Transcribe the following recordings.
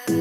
Hello,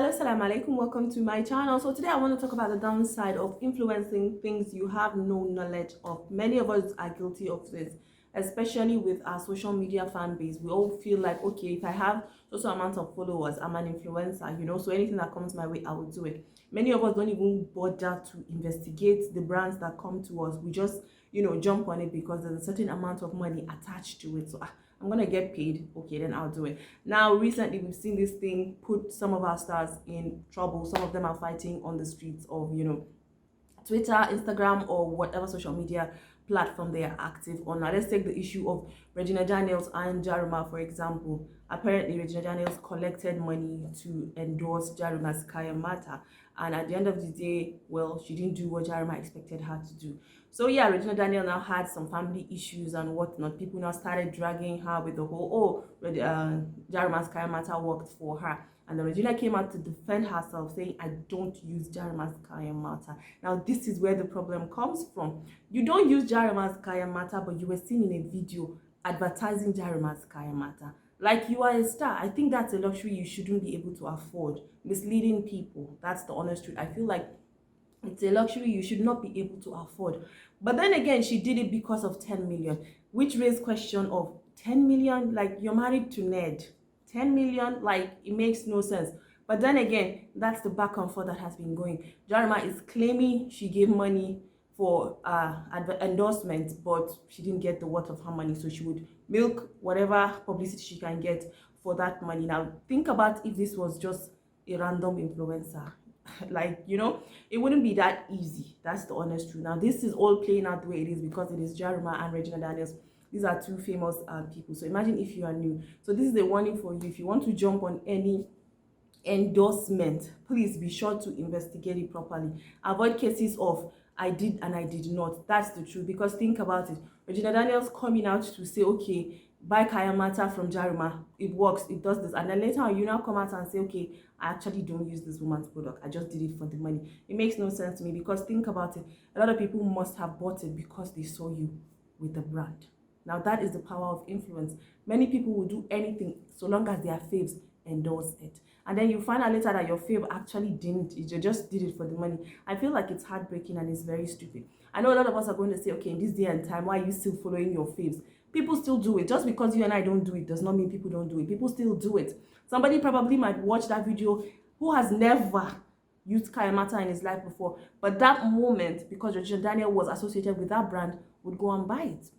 assalamu alaikum, welcome to my channel. So today I want to talk about the downside of influencing things you have no knowledge of. Many of us are guilty of this, especially with our social media fan base. We all feel like, okay, if I have also amount of followers, I'm an influencer, so anything that comes my way, I will do it. Many of us don't even bother to investigate the brands that come to us. We just jump on it because there's a certain amount of money attached to it. So I'm gonna get paid, okay, then I'll do it. Now recently we've seen this thing put some of our stars in trouble. Some of them are fighting on the streets of Twitter, Instagram, or whatever social media platform they are active on. Now let's take the issue of Regina Daniels and Jaruma, for example. Apparently Regina Daniels collected money to endorse Jaruma's Kaya Mata, and at the end of the day, well, she didn't do what Jaruma expected her to do. So yeah, Regina Daniel now had some family issues and whatnot. People now started dragging her with the whole, Jaruma's Kaya Mata worked for her. And the Regina came out to defend herself, saying, I don't use Jaruma's Kaya Mata. Now, this is where the problem comes from. You don't use Jaruma's Kaya Mata, but you were seen in a video advertising Jaruma's Kaya Mata. Like you are a star. I think that's a luxury you shouldn't be able to afford. Misleading people. That's the honest truth. I feel like it's a luxury you should not be able to afford. But then again, she did it because of 10 million, which raised question of 10 million, like you're married to Ned. 10 million, like it makes no sense. But then again, that's the back and forth that has been going. Jaruma is claiming she gave money for endorsements, but she didn't get the worth of her money, so she would milk whatever publicity she can get for that money. Now think about if this was just a random influencer. Like, it wouldn't be that easy. That's the honest truth. Now this is all playing out the way it is because it is Jaruma and Regina Daniels. These are two famous people. So imagine if you are new. So this is a warning for you. If you want to jump on any endorsement, please be sure to investigate it properly. Avoid cases of I did and I did not. That's the truth. Because think about it. Regina Daniels coming out to say, okay, buy Kaya Mata from Jaruma. It works. It does this. And then later on, you now come out and say, okay, I actually don't use this woman's product. I just did it for the money. It makes no sense to me because think about it. A lot of people must have bought it because they saw you with the brand. Now that is the power of influence. Many people will do anything so long as their faves endorse it. And then you find out later that your fave actually didn't. You just did it for the money. I feel like it's heartbreaking and it's very stupid. I know a lot of us are going to say, okay, in this day and time, why are you still following your faves? People still do it. Just because you and I don't do it does not mean people don't do it. People still do it. Somebody probably might watch that video who has never used Kaya Mata in his life before. But that moment, because Regina Daniel was associated with that brand, would go and buy it.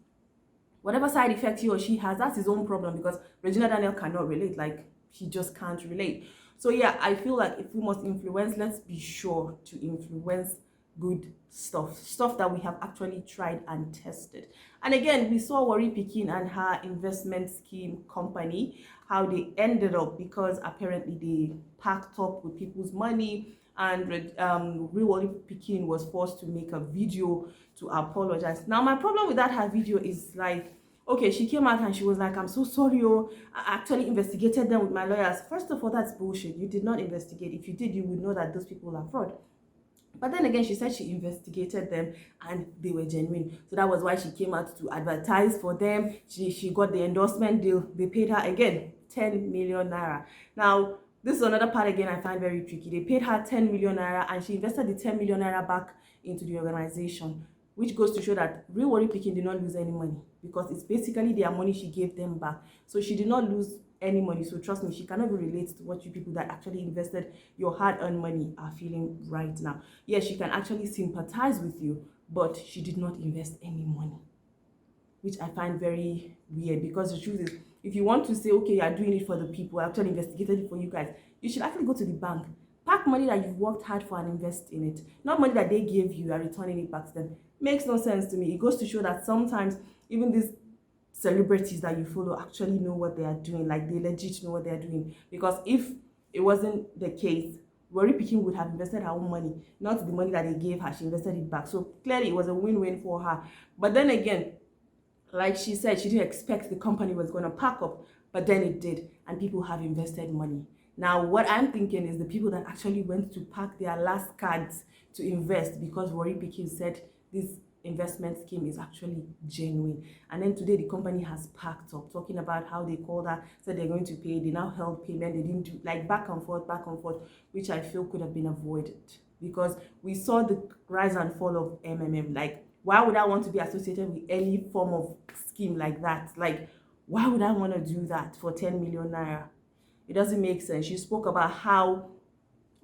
Whatever side effect he or she has, that's his own problem because Regina Daniel cannot relate. Like, she just can't relate. So yeah, I feel like if we must influence, let's be sure to influence good stuff that we have actually tried and tested. And again, we saw Wari Pikin and her investment scheme company, how they ended up because apparently they packed up with people's money, and Real Wari Pikin was forced to make a video to apologize. Now my problem with that her video is like, okay, she came out and she was like, I'm so sorry, oh, I actually investigated them with my lawyers. First of all, that's bullshit. You did not investigate. If you did, you would know that those people are fraud. But then again, she said she investigated them and they were genuine. So that was why she came out to advertise for them. She got the endorsement deal. They paid her again 10 million naira. Now, this is another part again I find very tricky. They paid her 10 million naira and she invested the 10 million naira back into the organization, which goes to show that Real Wari Pikin did not lose any money because it's basically their money she gave them back. So she did not lose any money. So trust me, she cannot even relate to what you people that actually invested your hard-earned money are feeling right now. Yes, she can actually sympathize with you, but she did not invest any money, which I find very weird because the truth is, if you want to say, okay, you are doing it for the people, I actually investigated it for you guys, you should actually go to the bank. Pack money that you've worked hard for and invest in it. Not money that they gave you, you are returning it back to them. Makes no sense to me. It goes to show that sometimes even these celebrities that you follow actually know what they are doing. Like, they legit know what they are doing. Because if it wasn't the case, Rory Pikin would have invested her own money, not the money that they gave her. She invested it back. So clearly it was a win-win for her. But then again, like she said, she didn't expect the company was going to pack up, but then it did, and people have invested money. Now, what I'm thinking is the people that actually went to pack their last cards to invest because Rory Pikin said this investment scheme is actually genuine. And then today the company has packed up, talking about how they called her, said they're going to pay, they now held payment, they didn't do, like, back and forth, which I feel could have been avoided because we saw the rise and fall of MMM. Like, why would I want to be associated with any form of scheme like that? Like, why would I want to do that for 10 million naira? It doesn't make sense. She spoke about how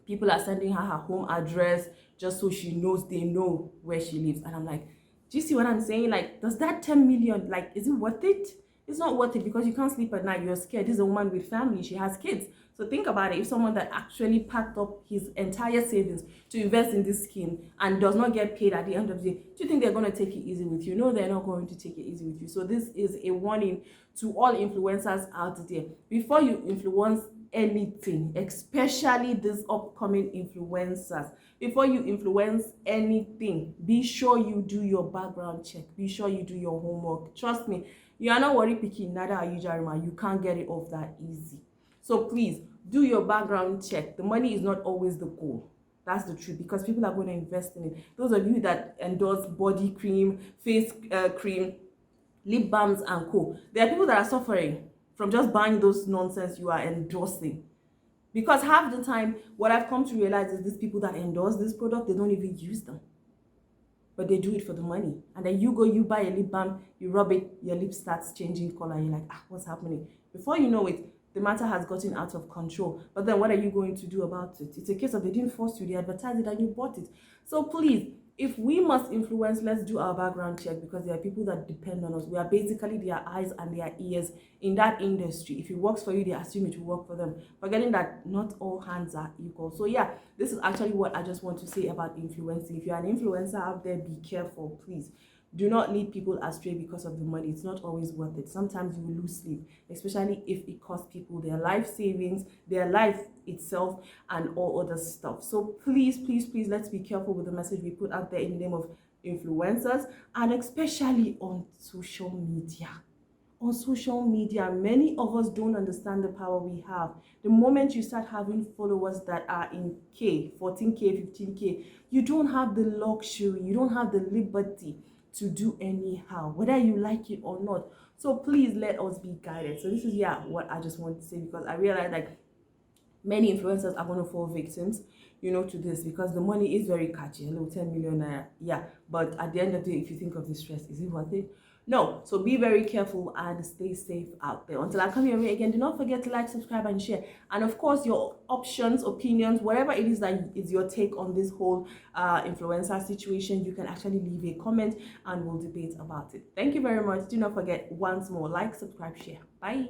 people are sending her home address just so she knows they know where she lives. And I'm like, do you see what I'm saying? Like, does that 10 million, like, is it worth it? It's not worth it because you can't sleep at night. You're scared. This is a woman with family. She has kids. So think about it. If someone that actually packed up his entire savings to invest in this scheme and does not get paid at the end of the day, do you think they're going to take it easy with you? No, they're not going to take it easy with you. So this is a warning to all influencers out there. Before you influence anything, especially these upcoming influencers, before you influence anything, be sure you do your background check. Be sure you do your homework. Trust me, you are not Rory Pikin, neither are you Jarima. You can't get it off that easy. So please do your background check. The money is not always the goal. That's the truth, because people are going to invest in it. Those of you that endorse body cream, face cream, lip balms and co, there are people that are suffering from just buying those nonsense you are endorsing. Because half the time, what I've come to realize is these people that endorse this product, they don't even use them. But they do it for the money. And then you go, you buy a lip balm, you rub it, your lip starts changing color. And you're like, what's happening? Before you know it, the matter has gotten out of control. But then what are you going to do about it? It's a case of they didn't force you, they advertised it and you bought it. So please, if we must influence, let's do our background check, because there are people that depend on us. We are basically their eyes and their ears in that industry. If it works for you, they assume it will work for them, forgetting that not all hands are equal. So yeah, this is actually what I just want to say about influencing. If you're an influencer out there, be careful, please. Do not lead people astray because of the money. It's not always worth it. Sometimes you will lose sleep, especially if it costs people their life savings, their life itself, and all other stuff. So please, please, please, let's be careful with the message we put out there in the name of influencers, and especially on social media. On social media, many of us don't understand the power we have. The moment you start having followers that are in K, 14K, 15K, you don't have the luxury, you don't have the liberty to do anyhow, whether you like it or not. So please let us be guided. So this is what I just want to say, because I realize like many influencers are going to fall victims, to this, because the money is very catchy. Hello, 10 million naira, but at the end of the day, if you think of the stress, is it worth it? No. So be very careful and stay safe out there. Until I come your way again, do not forget to like, subscribe, and share. And of course, your options, opinions, whatever it is that is your take on this whole influencer situation, you can actually leave a comment and we'll debate about it. Thank you very much. Do not forget, once more, like, subscribe, share. Bye.